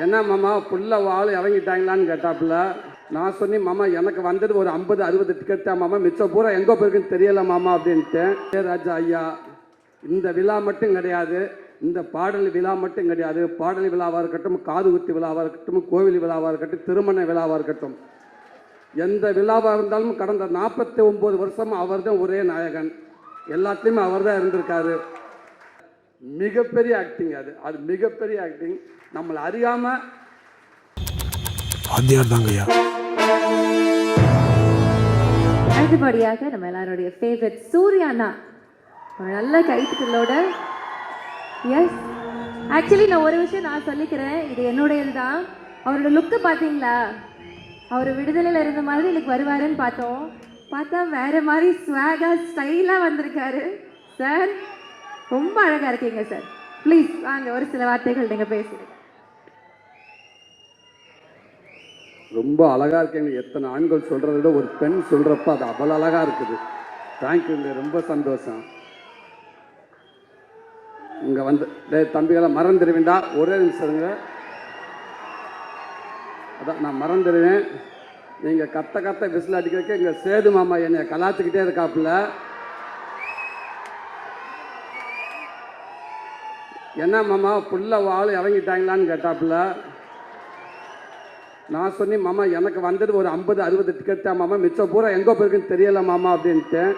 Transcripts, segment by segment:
என்ன மாமா ஃபுல்லாக வாள் இறங்கிட்டாங்களான்னு கேட்டாப்புல. நான் சொன்னேன், மாமா எனக்கு வந்தது ஒரு 50-60 டிக்கெட் தான் மாமா, மிச்சம் பூரா எங்கே போயிருக்குன்னு தெரியல மாமா அப்படின்ட்டேன். இளையராஜா ஐயா இந்த விழா மட்டும் கிடையாது, இந்த பாடல் விழா மட்டும் கிடையாது, பாடல் விழாவாக இருக்கட்டும், காது குத்தி விழாவாக இருக்கட்டும், கோவில் விழாவாக இருக்கட்டும், திருமண விழாவாக இருக்கட்டும், எந்த விழாவாக இருந்தாலும் கடந்த 49 வருஷம் அவர் தான் ஒரே நாயகன். எல்லாத்துலேயுமே அவர் தான் இருந்திருக்காரு. மிகப்பெரிய ஆக்டிங் அது மிகப்பெரிய ஆக்டிங். நம்மளை அறியாமல் தாங்கய்யா. அடுத்தபடியாக நம்ம எல்லாருடைய ஃபேவரட் சூர்யாண்ணா ஒரு நல்ல கைத்துக்களோட. எஸ், ஆக்சுவலி நான் ஒரு விஷயம் நான் சொல்லிக்கிறேன், இது என்னுடையது தான். அவரோட லுக்கு பார்த்தீங்களா? அவர் விடுதலையில் இருந்த மாதிரி எனக்கு வருவாருன்னு பார்த்தோம், பார்த்தா வேறு மாதிரி ஸ்வாகாக ஸ்டைலாக வந்திருக்காரு. சார் ரொம்ப அழகாக இருக்கீங்க சார். ப்ளீஸ் வாங்க, ஒரு சில வார்த்தைகள் நீங்கள் பேசுகிறீங்க. ரொம்ப அழகாக இருக்கீங்க. எத்தனை ஆண்கள் சொல்கிறத விட ஒரு பெண் சொல்கிறப்ப அது அவ்வளோ அழகாக இருக்குது. தேங்க்யூங்க, ரொம்ப சந்தோஷம். இங்கே வந்து தம்பிகளை மறந்துடுவேண்டா, ஒரே நிமிஷங்க. அதான் நான் மறந்துடுவேன். நீங்கள் கத்த விசில் அடிக்கிறதுக்கு இங்கே சேது மாமா என்னை கலாச்சிக்கிட்டே இருக்காப்புல. என்ன மாமா ஃபுல்லாக வாள் இறங்கிட்டாங்களான்னு கேட்டாப்புல. நான் சொன்னேன், மாமா எனக்கு வந்தது ஒரு 50-60 டிக்கெட் தான் மாமா, மிச்சம் பூரா எங்கே போயிருக்குன்னு தெரியல மாமா அப்படின்ட்டேன்.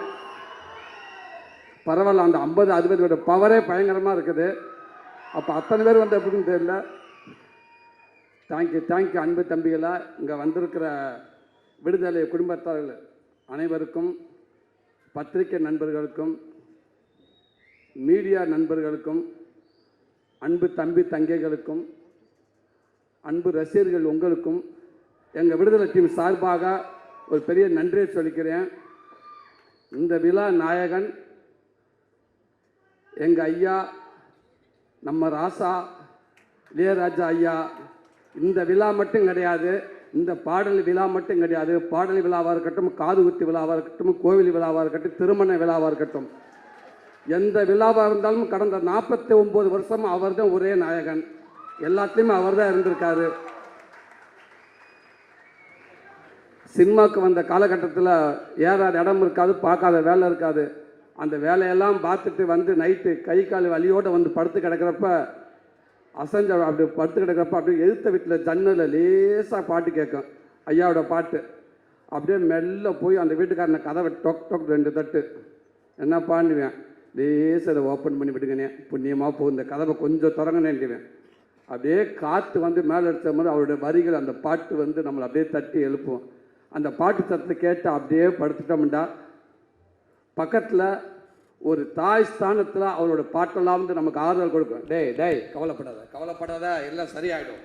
பரவாயில்ல, அந்த 50-60 பவரே பயங்கரமாக இருக்குது. அப்போ அத்தனை பேர் வந்து எப்படின்னு தெரியல. தேங்க்யூ அன்பு தம்பிகளா. இங்கே வந்திருக்கிற விடுதலை குடும்பத்தார்கள் அனைவருக்கும், பத்திரிகை நண்பர்களுக்கும், மீடியா நண்பர்களுக்கும், அன்பு தம்பி தங்கைகளுக்கும், அன்பு ரசிகர்கள் உங்களுக்கும் எங்கள் விடுதலை டீம் சார்பாக ஒரு பெரிய நன்றியை சொல்லிக்கிறேன். இந்த விழா நாயகன் எங்கள் ஐயா, நம்ம ராசா இளையராஜா ஐயா. இந்த விழா மட்டும் கிடையாது, இந்த பாடல் விழா மட்டும் கிடையாது, பாடல் விழாவாக இருக்கட்டும், காது குத்தி விழாவாக இருக்கட்டும், கோவில் விழாவாக இருக்கட்டும், திருமண விழாவாக இருக்கட்டும், எந்த விழாவாக இருந்தாலும் கடந்த 49 வருஷம் அவர் தான் ஒரே நாயகன். எல்லாத்துலேயுமே அவர் தான் இருந்திருக்காரு. சினிமாவுக்கு வந்த காலகட்டத்தில் ஏறாத இடம் இருக்காது, பார்க்காத வேலை இருக்காது. அந்த வேலையெல்லாம் பார்த்துட்டு வந்து நைட்டு கை கால் வலியோடு வந்து படுத்து கிடக்கிறப்ப, அசஞ்ச அப்படி படுத்து கிடக்கிறப்ப அப்படியே எதிர்த்த வீட்டில் ஜன்னலில் லேசாக பாட்டு கேட்கும், ஐயாவோட பாட்டு. அப்படியே மெல்ல போய் அந்த வீட்டுக்காரனை கதவை டொக் டொக் 2 தட்டு, என்ன பாண்டுவேன், லேசாக அதை ஓப்பன் பண்ணி விடுங்கண்ணே, புண்ணியமாக போகும், இந்த கதவை கொஞ்சம் திறங்கண்ணேன்டுவேன். அப்படியே காற்று வந்து மேலே அடித்த மாதிரி அவருடைய வரிகள், அந்த பாட்டு வந்து நம்மளை அப்படியே தட்டி எழுப்பும். அந்த பாட்டு சத்தத்தை கேட்டு அப்படியே படுத்துட்டோம்டா, பக்கத்தில் ஒரு தாய் ஸ்தானத்தில் அவரோட பாட்டெல்லாம் வந்து நமக்கு ஆறுதல் கொடுக்கும். டேய் கவலைப்படாத, எல்லாம் சரியாயிடும்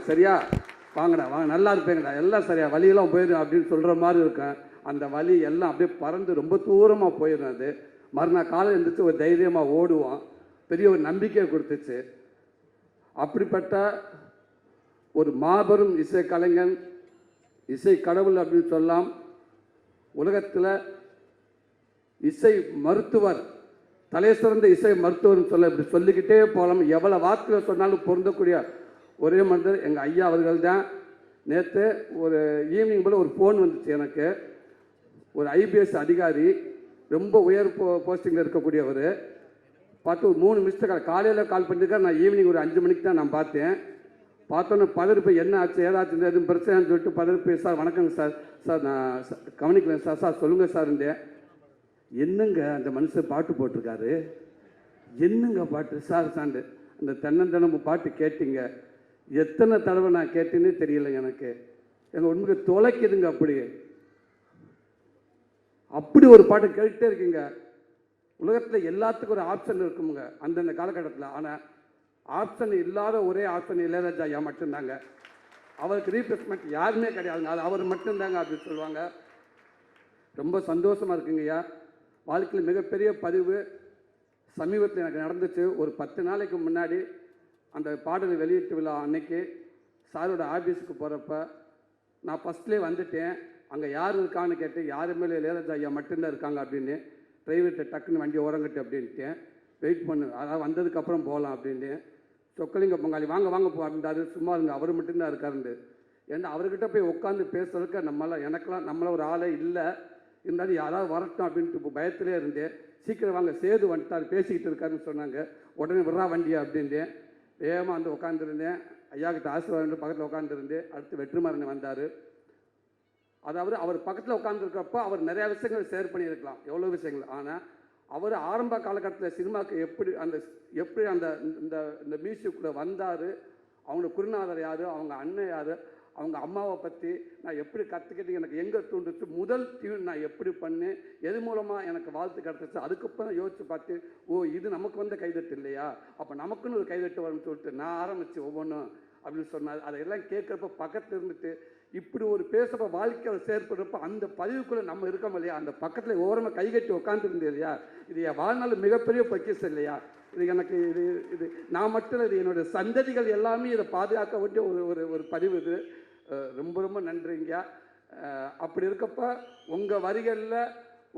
சரியா, வாங்கடா வாங்க, நல்லா இருப்பேங்கடா, எல்லாம் சரியா, வலியெல்லாம் போயிடும் அப்படின்னு சொல்கிற மாதிரி இருக்கும். அந்த வலி எல்லாம் அப்படியே பறந்து ரொம்ப தூரமாக போயிடும். அது மறுநாள் காலையில் இருந்துச்சு ஒரு தைரியமாக ஓடுவோம். பெரிய ஒரு நம்பிக்கையை கொடுத்துச்சு. அப்படிப்பட்ட ஒரு மாபெரும் இசை கலைஞன், இசை கடவுள் அப்படின்னு சொல்லலாம். உலகத்தில் இசை மருத்துவர், தலை சிறந்த இசை மருத்துவர்னு சொல்ல இப்படி சொல்லிக்கிட்டே போகலாம். எவ்வளோ வார்த்தைகள் சொன்னாலும் பொருந்தக்கூடிய ஒரே மனிதர் எங்கள் ஐயா அவர்கள் தான். நேற்று ஒரு ஈவினிங் போல் ஒரு ஃபோன் வந்துச்சு எனக்கு. ஒரு IPS அதிகாரி, ரொம்ப உயர் போஸ்டிங்கில் இருக்கக்கூடியவர். பார்த்து ஒரு 3 மிஸ்டு காலையில் கால் பண்ணியிருக்காரு. நான் ஈவினிங் ஒரு 5 மணிக்கு தான் நான் பார்த்தேன். பார்த்தோன்னே பதறிப்பு, என்ன ஆச்சு ஏதாச்சும் எதுவும் பிரச்சனைன்னு சொல்லிட்டு பதறிப்பு, சார் வணக்கங்க சார் நான் கவனிக்கலேன் சார் சொல்லுங்கள் சார்ன்றேன். என்னங்க அந்த மனுஷன் பாட்டு போட்டிருக்காரு, என்னங்க பாட்டு சார் சாண்டு, அந்த தென்னந்தனம்பு பாட்டு கேட்டீங்க, எத்தனை தடவை நான் கேட்டேன்னே தெரியல எனக்கு. எங்கள் உண்மைக்கு தொலைக்குதுங்க. அப்படி ஒரு பாட்டு கேட்டுகிட்டே இருக்குங்க. உலகத்தில் எல்லாத்துக்கும் ஒரு ஆப்ஷன் இருக்குங்க அந்தந்த காலகட்டத்தில். ஆனால் ஆப்ஷன் இல்லாத ஒரே ஆப்ஷன் இளையராஜா ஐயா மட்டும்தாங்க. அவருக்கு ரீப்ளேஸ்மெண்ட் யாருமே கிடையாதுங்க, அது அவர் மட்டும்தாங்க அப்படின்னு சொல்லுவாங்க. ரொம்ப சந்தோஷமாக இருக்குங்க ஐயா. வாழ்க்கையில் மிகப்பெரிய பதிவு சமீபத்தில் எனக்கு நடந்துச்சு. ஒரு 10 நாளைக்கு முன்னாடி அந்த பாடல் வெளியீட்டு விழா அன்னைக்கு சாரோட ஆஃபீஸுக்கு போகிறப்ப நான் ஃபஸ்ட்லேயே வந்துட்டேன். அங்கே யார் இருக்கான்னு கேட்டு, யாருமே இளையராஜா ஐயா மட்டும்தான் இருக்காங்க அப்படின்னு. ப்ரைவேட்டை டக்குன்னு வண்டி ஓரங்கட்டு அப்படின்ட்டேன். வெயிட் பண்ணு, அதாவது வந்ததுக்கப்புறம் போகலாம் அப்படின்னு. சொக்கலிங்க பங்காளி வாங்க வாங்க போ அப்படின்றாரு. சும்மா இருங்க, அவர் மட்டும்தான் இருக்காருண்டு. ஏன்னா அவர்கிட்ட போய் உட்காந்து பேசுறதுக்கு எனக்கெல்லாம் நம்மள ஒரு ஆளே இல்லை. இருந்தாலும் யாராவது வரட்டும் அப்படின்ட்டு இப்போ பயத்திலே இருந்தேன். சீக்கிரம் வாங்க, சேது வந்துட்டார், பேசிக்கிட்டு இருக்காருன்னு சொன்னாங்க. உடனே விட்றா வண்டியா அப்படின்ட்டேன். வேகமாக வந்து உட்காந்துருந்தேன். ஐயா கிட்ட ஆசீர்வாதம் பக்கத்தில் உட்காந்துருந்தேன். அடுத்து வெற்றிமாறன் வந்தார். அதாவது அவர் பக்கத்தில் உட்காந்துருக்கப்போ அவர் நிறையா விஷயங்கள் ஷேர் பண்ணியிருக்கலாம், எவ்வளோ விஷயங்கள். ஆனால் அவர் ஆரம்ப காலகட்டத்தில் சினிமாவுக்கு எப்படி அந்த இந்த மியூசிக்குள்ளே வந்தார், அவங்க குருநாதர் யார், அவங்க அண்ணன் யார், அவங்க அம்மாவை பற்றி நான் எப்படி கற்றுக்கிட்டு எனக்கு எங்கே தூண்டுச்சு, முதல் டியூன் நான் எப்படி பண்ணேன், எது மூலமாக எனக்கு வாழ்த்து கிடச்சிச்சு. அதுக்கப்புறம் யோசித்து பார்த்து, ஓ இது நமக்கு வந்த கைதட்டு இல்லையா, அப்போ நமக்குன்னு ஒரு கைதட்டு வரும்னு சொல்லிட்டு நான் ஆரம்பித்து ஒவ்வொன்றும் அப்படின்னு சொன்னார். அதையெல்லாம் கேட்குறப்ப பக்கத்தில் இருந்துட்டு இப்படி ஒரு பேசுகிறப்ப வாழ்க்கையை செயற்படுறப்ப அந்த பதிவுக்குள்ளே நம்ம இருக்கோம் இல்லையா, அந்த பக்கத்தில் ஓரமாக கைகட்டி உட்காந்துருந்தேன் இல்லையா, இது என் வாழ்நாள் மிகப்பெரிய பொக்கிஷம் இல்லையா. இது எனக்கு இது நான் மட்டும் இல்லை, இது என்னுடைய சந்ததிகள் எல்லாமே இதை பாதுகாக்க வேண்டிய ஒரு பதிவு. இது ரொம்ப ரொம்ப நன்றிங்க. அப்படி இருக்கப்ப உங்கள் வரிகளில்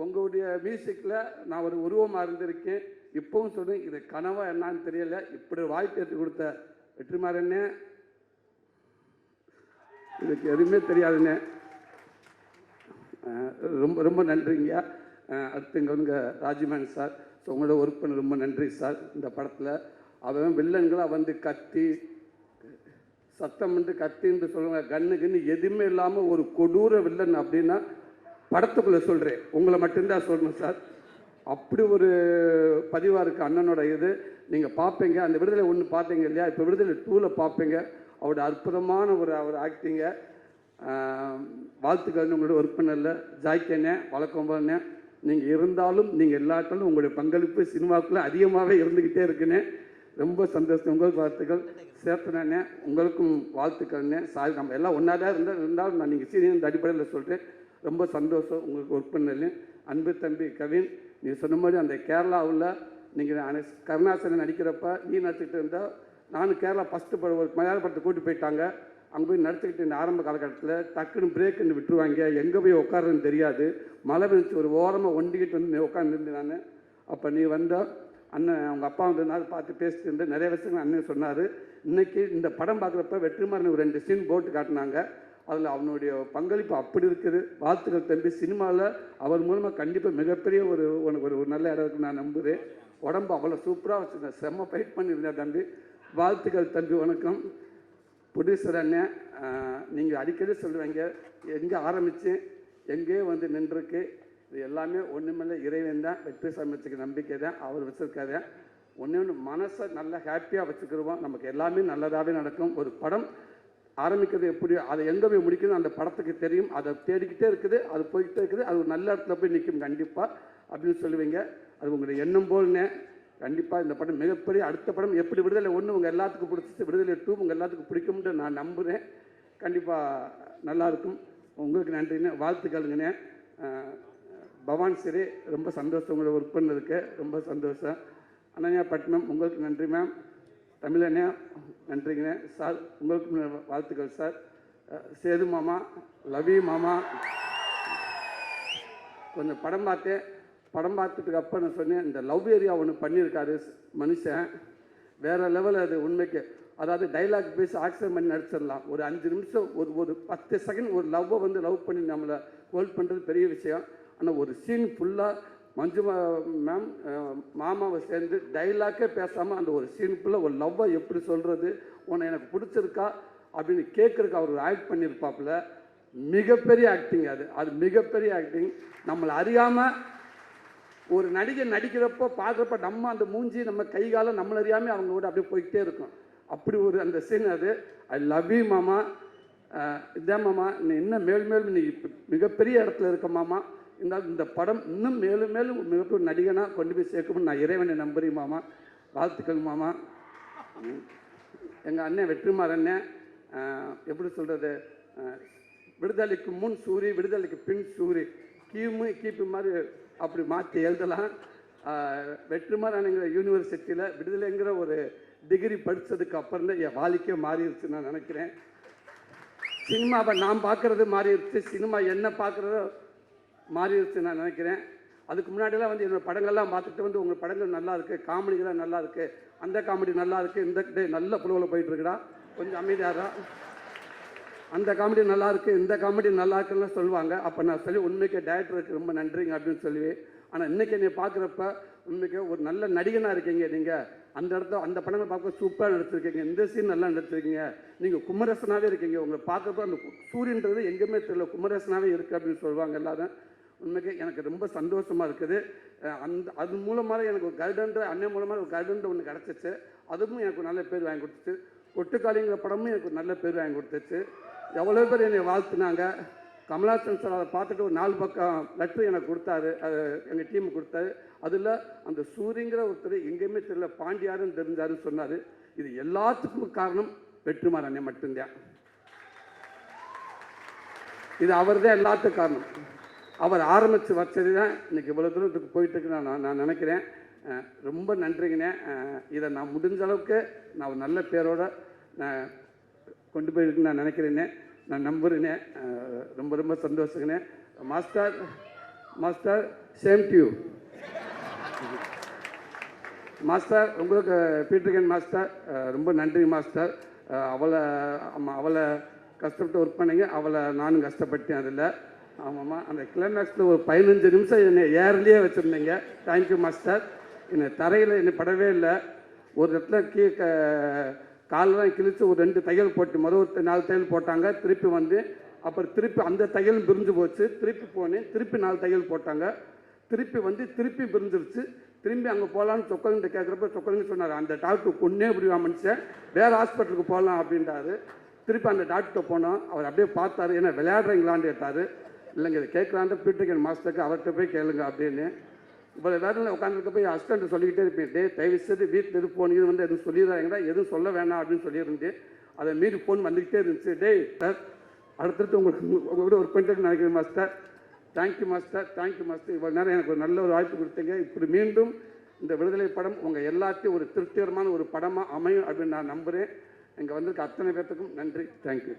உங்களுடைய மியூசிக்கில் நான் ஒரு உருவமாக இருந்திருக்கேன். இப்பவும் சொல்லுவேன், இது கனவா என்னான்னு தெரியல. இப்படி வாய்ப்பு ஏற்றி கொடுத்த வெற்றிமாறனே, இதுக்கு எதுவுமே தெரியாதுண்ணே, ரொம்ப ரொம்ப நன்றிங்க. அடுத்து இங்கே வந்து ராஜ்மேன் சார், ஸோ உங்களோட ஒர்க் பண்ண ரொம்ப நன்றி சார். இந்த படத்தில் அவன் வில்லன்களை வந்து கத்தி சத்தம் வந்து கத்தின்னு சொல்லுவாங்க, கண்ணு எதுவுமே இல்லாமல் ஒரு கொடூர வில்லன் அப்படின்னா படத்துக்குள்ளே சொல்கிறேன், உங்களை மட்டும்தான் சொல்லணும் சார். அப்படி ஒரு பதிவாக இருக்குது அண்ணனோட இது. நீங்கள் பார்ப்பீங்க, அந்த விடுதலை 1 பார்த்தீங்க இல்லையா, இப்போ விடுதலை 2ல் பார்ப்பீங்க. அவரோட அற்புதமான ஒரு ஆக்டிங்க. வாழ்த்துக்கள் உங்களோட ஒர்க் பண்ணல ஜாய்க்கண்ணே, வழக்கம்பண்ணே. நீங்கள் இருந்தாலும் நீங்கள் எல்லாத்தாலும் உங்களுடைய பங்களிப்பு சினிமாவுக்குள்ளே அதிகமாகவே இருந்துக்கிட்டே இருக்குண்ணே. ரொம்ப சந்தோஷம். உங்களுக்கு வாழ்த்துக்கள். சேர்த்துனே உங்களுக்கும் வாழ்த்துக்கள்ண்ணே. சாரி, நம்ம எல்லாம் ஒன்றா தான் இருந்தாலும் நான் நீங்கள் சீனியர் அடிப்படையில் சொல்லிட்டு ரொம்ப சந்தோஷம் உங்களுக்கு ஒர்க் பண்ணல. அன்பு தம்பி கவின், நீ சொன்ன மாதிரி அந்த கேரளாவில் நீங்கள் கருணாசனை நடிக்கிறப்ப நீ நடிச்சுக்கிட்டு இருந்தால், நானும் கேரளா ஃபஸ்ட்டு ஒரு மலையாள படத்தை கூட்டி போயிட்டாங்க. அங்கே போய் நடிச்சுக்கிட்டு இந்த ஆரம்ப காலகட்டத்தில் டக்குன்னு பிரேக்குன்னு விட்டுருவாங்க, எங்கே போய் உட்காருன்னு தெரியாது. மழை பெஞ்சு ஒரு ஓரமாக ஒண்டிக்கிட்டு வந்து உட்காந்துருந்து நான். அப்போ நீ வந்தால் அண்ணன் அவங்க அப்பா வந்ததுனால பார்த்து பேசிட்டு இருந்து நிறைய விஷயங்கள் அண்ணன் சொன்னார். இன்றைக்கி இந்த படம் பார்க்குறப்ப வெற்றிமாறன் ஒரு 2 சீன் போட்டு காட்டினாங்க. அதில் அவனுடைய பங்களிப்பு அப்படி இருக்குது. வாழ்த்துக்கள் தம்பி. சினிமாவில் அவர் மூலமாக கண்டிப்பாக மிகப்பெரிய ஒரு நல்ல இடம் இருக்குன்னு நான் நம்புகிறேன். உடம்பு அவ்வளோ சூப்பராக வச்சுருந்தேன், செம்ம ஃபைட் பண்ணியிருந்தேன் தம்பி. வாழ்த்துக்கள் தம்பி. வணக்கம். ப்ரொடியூசர் அண்ணன், நீங்கள் அடிக்கடி சொல்லுவீங்க எங்கே ஆரம்பித்து எங்கேயே வந்து நின்றுருக்கு. இது எல்லாமே ஒன்றுமில்லை, இறைவன் தான். வெற்றி சமைச்சுக்கு நம்பிக்கை தான், அவர் வச்சுருக்காரு. ஒன்று மனசை நல்லா ஹாப்பியாக வச்சுக்கிடுவோம், நமக்கு எல்லாமே நல்லதாகவே நடக்கும். ஒரு படம் ஆரம்பிக்கிறது எப்படியோ அதை எங்கே போய் முடிக்கணும் அந்த படத்துக்கு தெரியும். அதை தேடிக்கிட்டே இருக்குது, அது போய்கிட்டே இருக்குது, அது ஒரு நல்ல இடத்துல போய் நிற்கும் கண்டிப்பாக அப்படின்னு சொல்லுவீங்க. அது உங்களுடைய எண்ணம் போல்னே. கண்டிப்பாக இந்த படம் மிகப்பெரிய அடுத்த படம் எப்படி விடுதலை 1 உங்கள் எல்லாத்துக்கும் பிடிச்சிச்சு, விடுதலை 2 உங்கள் எல்லாத்துக்கும் பிடிக்கும்னு நான் நம்புகிறேன். கண்டிப்பாக நல்லாயிருக்கும். உங்களுக்கு நன்றிண்ணே, வாழ்த்துக்கள்ங்கண்ணே. பவான் சரி, ரொம்ப சந்தோஷம் உங்களை ஒர்க் பண்ணதுக்கு, ரொம்ப சந்தோஷம். அனன்யா பட்னம், உங்களுக்கு நன்றி மேம். தமிழண்ணே நன்றிங்கண்ணே. சார் உங்களுக்கு வாழ்த்துக்கள் சார். சேது மாமா, லவி மாமா, கொஞ்சம் படம் பார்த்தேன். படம் பார்த்துட்டுக்கு அப்போ நான் சொன்னேன், இந்த லவ் ஏரியா ஒன்று பண்ணியிருக்காரு மனுஷன், வேறு லெவல். அது உண்மைக்கு அதாவது டைலாக் பேசி ஆக்ஷன் பண்ணி நடிச்சிடலாம். ஒரு 5 நிமிஷம் ஒரு 10 செகண்ட் ஒரு லவ்வை வந்து லவ் பண்ணி நம்மளை ஹோல்ட் பண்ணுறது பெரிய விஷயம். ஆனால் ஒரு சீன் ஃபுல்லாக மஞ்சு மேம் மாமாவை சேர்ந்து டைலாக்கே பேசாமல் அந்த ஒரு சீன் ஃபுல்லாக ஒரு லவ்வை எப்படி சொல்கிறது, உன்னை எனக்கு பிடிச்சிருக்கா அப்படின்னு கேட்குறதுக்கு அவர் ஆக்ட் பண்ணியிருப்பாப்புல. மிகப்பெரிய ஆக்டிங் அது மிகப்பெரிய ஆக்டிங். நம்மளை அறியாமல் ஒரு நடிகை நடிக்கிறப்போ பார்க்குறப்ப நம்ம அந்த மூஞ்சி நம்ம கை காலம் நம்மள அறியாமல் அவங்க கூட அப்படியே போய்கிட்டே இருக்கும். அப்படி ஒரு அந்த சீன் அது. ஐ லவ் யூ மாமா. இதான் மாமா, நீ இன்னும் மேலும் நீ மிகப்பெரிய இடத்துல இருக்க மாமா. இருந்தாலும் இந்த படம் இன்னும் மேலும் மிகப்பெரிய நடிகனாக கொண்டு போய் சேர்க்கணும்னு நான் இறைவனை நம்புறேன் மாமா. வாழ்த்துக்கள் மாமா. எங்கள் அண்ணன் வெற்றிமாறன் எப்படி சொல்கிறது, விடுதலைக்கு முன் சூரி, விடுதலைக்கு பின் சூரி, கீப்பு மாதிரி அப்படி மாற்றி எழுதலாம். வெற்றிமாறன்ங்கிற யூனிவர்சிட்டியில் விடுதலைங்கிற ஒரு டிகிரி படித்ததுக்கு அப்புறம் தான் என் வாழ்க்கையே மாறிடுச்சு நான் நினைக்கிறேன். சினிமாவை நான் பார்க்குறது மாறிடுச்சு, சினிமா என்ன பார்க்குறதோ மாறிடுச்சு நான் நினைக்கிறேன். அதுக்கு முன்னாடியெல்லாம் வந்து என்னோடய படங்கள்லாம் பார்த்துட்டு வந்து உங்கள் படங்கள் நல்லா இருக்குது, காமெடிகள்லாம் நல்லா இருக்குது, அந்த காமெடி நல்லா இருக்குது, இந்த டே நல்ல புலவில் போயிட்டுருக்குடா, கொஞ்சம் அமைதியாரா, அந்த காமெடி நல்லா இருக்குது, இந்த காமெடி நல்லா இருக்குன்னு சொல்லுவாங்க. அப்போ நான் சொல்லி உண்மைக்கே டைரக்டருக்கு ரொம்ப நன்றிங்க அப்படின்னு சொல்லுவேன். ஆனால் இன்றைக்கி நீ பார்க்குறப்ப உண்மைக்கு ஒரு நல்ல நடிகனாக இருக்கீங்க. நீங்கள் அந்த இடத்துல அந்த படங்கள் பார்க்க சூப்பராக நடிச்சிருக்கீங்க, இந்த சீன் நல்லா நடிச்சிருக்கீங்க, நீங்கள் குமரசனாகவே இருக்கீங்க. உங்களை பார்க்குறப்ப அந்த சூரியன்றது எங்கேயுமே தெரியல, குமரசனாகவே இருக்குது அப்படின்னு சொல்லுவாங்க எல்லாரும். உண்மைக்கு எனக்கு ரொம்ப சந்தோஷமாக இருக்குது. அது மூலமாக எனக்கு ஒரு கைடன்ற அண்ணன் மூலமாக ஒரு கைடன்ற ஒன்று கிடச்சிச்சு. அதுவும் எனக்கு ஒரு நல்ல பேர் வாங்கி கொடுத்துச்சு. ஒட்டுக்காலிங்கிற படமும் எனக்கு ஒரு நல்ல பேர் வாங்கி கொடுத்துச்சு. எவ்வளோ பேர் என்னை வாழ்த்துனாங்க. கமலாசன் சார் அதை பார்த்துட்டு ஒரு 4 பக்கம் லெட்ரு எனக்கு கொடுத்தாரு, அது எங்கள் டீமுக்கு கொடுத்தாரு. அதில் அந்த சூரியங்கிற ஒருத்தர் எங்கேயுமே தெரியல, பாண்டியாருன்னு தெரிஞ்சாருன்னு சொன்னார். இது எல்லாத்துக்கும் காரணம் வெற்றிமாறன் அண்ணன் மட்டும்தான். இது அவர் தான் எல்லாத்துக்கும் காரணம். அவர் ஆரம்பித்து வச்சது தான் இன்றைக்கி இவ்வளோ தூரத்துக்கு போயிட்டுருக்கு நான் நினைக்கிறேன். ரொம்ப நன்றிங்கண்ணே. இதை நான் முடிஞ்ச அளவுக்கு நான் ஒரு நல்ல பேரோடு நான் கொண்டு போயிருக்குன்னு நான் நினைக்கிறேன்னே, நான் நம்புகிறேனே. ரொம்ப ரொம்ப சந்தோஷங்கண்ணே. Master same to you master. உங்களுக்கு பீட்டர்கன் மாஸ்டர் ரொம்ப நன்றி மாஸ்டர். அவளை கஷ்டப்பட்டு ஒர்க் பண்ணிங்க, அவளை நானும் கஷ்டப்பட்டேன். அதில் ஆமாம்மா, அந்த கிளைமேக்ஸில் ஒரு 15 நிமிஷம் என்னை ஏர்லேயே வச்சுருந்தீங்க. Thank you master. என்னை தரையில் என்னை படவே இல்லை. ஒரு இடத்துல காலெலாம் கிழித்து ஒரு 2 தையல் போட்டு ஒரு 4 தையல் போட்டாங்க. திருப்பி வந்து அப்புறம் திருப்பி அந்த தையல் பிரிஞ்சு போச்சு. திருப்பி போனேன், திருப்பி 4 தையல் போட்டாங்க. திருப்பி வந்து திருப்பி பிரிஞ்சிருச்சு. திரும்பி அங்கே போகலான்னு சொக்கலிங்கிட்ட கேட்குறப்ப சொக்கலிங்க சொன்னார், அந்த டாக்டர் பொண்ணே இப்படி மனுஷன், வேறு ஹாஸ்பிட்டலுக்கு போகலாம் அப்படின்றாரு. திருப்பி அந்த டாக்டர்கிட்ட போனோம். அவர் அப்படியே பார்த்தாரு, ஏன்னா விளையாடுறீங்களான்னு கேட்டார். இல்லைங்க இதை கேட்கலான்ட்டு பீட்டர்கன் மாஸ்டருக்கு அவர்கிட்ட போய் கேளுங்க அப்படின்னு. இவ்வளோ வேலையில் உட்காந்துருக்க போய் அசிஸ்டண்ட்டு சொல்லிக்கிட்டே இருப்பேன், தயவு செய்து வீட்டில் இரு, ஃபோன் இது வந்து எதுவும் சொல்லிடுறாங்கடா, எதுவும் சொல்ல வேணாம் அப்படின்னு சொல்லியிருந்தேன். அதை மீறி ஃபோன் வந்துக்கிட்டே இருந்துச்சு. சார் அடுத்தடுத்து உங்களோட ஒர்க் பண்ணிட்டு நினைக்கிறேன் master. Thank you master, thank you master. இவ்வளோ நேரம் எனக்கு ஒரு நல்ல ஒரு வாய்ப்பு கொடுத்தீங்க. இப்படி மீண்டும் இந்த விடுதலை படம் உங்கள் எல்லாத்தையும் ஒரு திருப்திகரமான ஒரு படமாக அமையும் அப்படின்னு நான் நம்புகிறேன். இங்கே வந்திருக்க அத்தனை பேர்த்துக்கும் நன்றி. தேங்க்யூ.